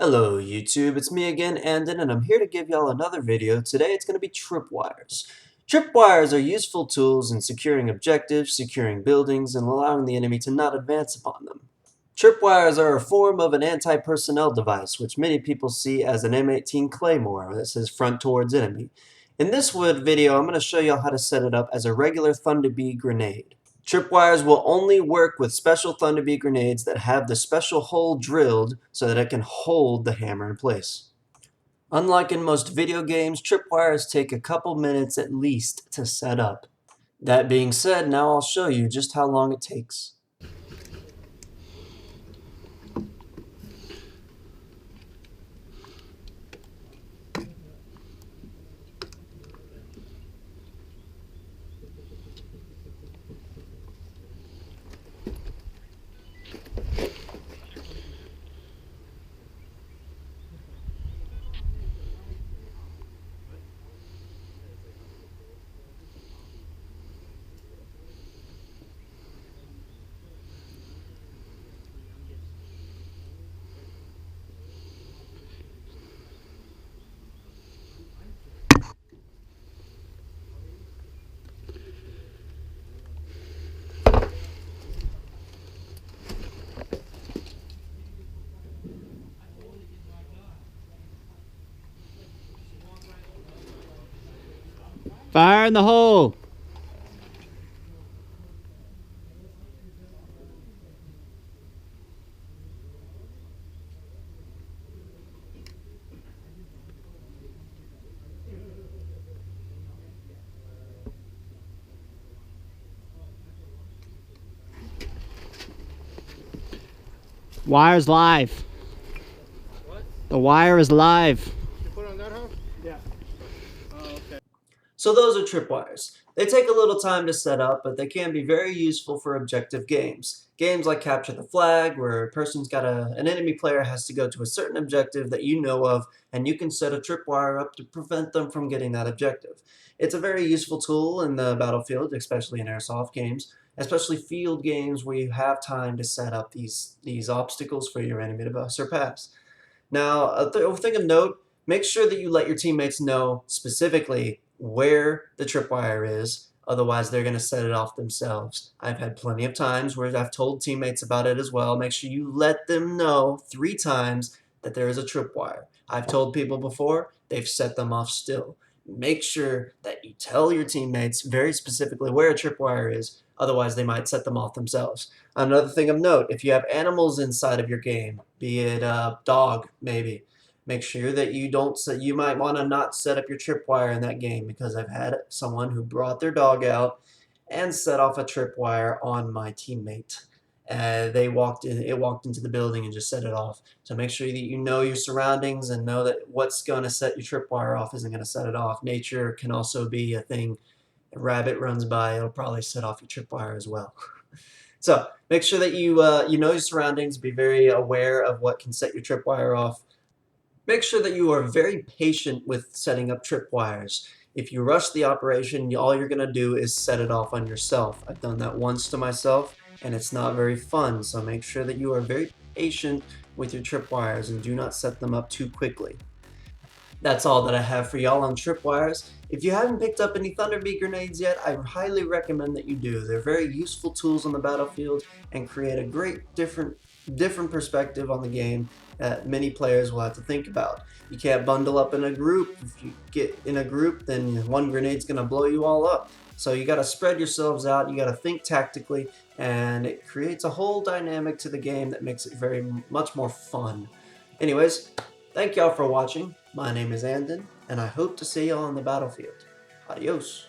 Hello YouTube, it's me again, Andon, and I'm here to give y'all another video. Today it's going to be tripwires. Tripwires are useful tools in securing objectives, securing buildings, and allowing the enemy to not advance upon them. Tripwires are a form of an anti-personnel device, which many people see as an M18 Claymore that says front towards enemy. In this video, I'm going to show y'all how to set it up as a regular Thunder Bee grenade. Tripwires will only work with special Thunder Bee grenades that have the special hole drilled so that it can hold the hammer in place. Unlike in most video games, tripwires take a couple minutes at least to set up. That being said, now I'll show you just how long it takes. Fire in the hole! Wire's live. What? The wire is live. You put it on that hook? Yeah. Oh, okay. So those are tripwires. They take a little time to set up, but they can be very useful for objective games. Games like Capture the Flag, where an enemy player has to go to a certain objective that you know of, and you can set a tripwire up to prevent them from getting that objective. It's a very useful tool in the battlefield, especially in airsoft games, especially field games where you have time to set up these obstacles for your enemy to surpass. Now, a thing of note, make sure that you let your teammates know specifically where the tripwire is, otherwise they're going to set it off themselves. I've had plenty of times where I've told teammates about it as well. Make sure you let them know 3 times that there is a tripwire. I've told people before, they've set them off still. Make sure that you tell your teammates very specifically where a tripwire is, otherwise they might set them off themselves. Another thing of note, if you have animals inside of your game, be it a dog maybe, make sure that you might want to not set up your tripwire in that game, because I've had someone who brought their dog out and set off a tripwire on my teammate. It walked into the building and just set it off. So make sure that you know your surroundings and know that what's going to set your tripwire off isn't going to set it off. Nature can also be a thing. A rabbit runs by, it'll probably set off your tripwire as well. So make sure that you know your surroundings, be very aware of what can set your tripwire off. Make sure that you are very patient with setting up tripwires. If you rush the operation, all you're going to do is set it off on yourself. I've done that once to myself, and it's not very fun, so make sure that you are very patient with your tripwires and do not set them up too quickly. That's all that I have for y'all on tripwires. If you haven't picked up any Thunder Bee grenades yet, I highly recommend that you do. They're very useful tools on the battlefield and create a great different perspective on the game that many players will have to think about. You can't bundle up in a group. If you get in a group, then one grenade's going to blow you all up. So you got to spread yourselves out, you got to think tactically, and it creates a whole dynamic to the game that makes it very much more fun. Anyways, thank y'all for watching. My name is Andon, and I hope to see y'all on the battlefield. Adios.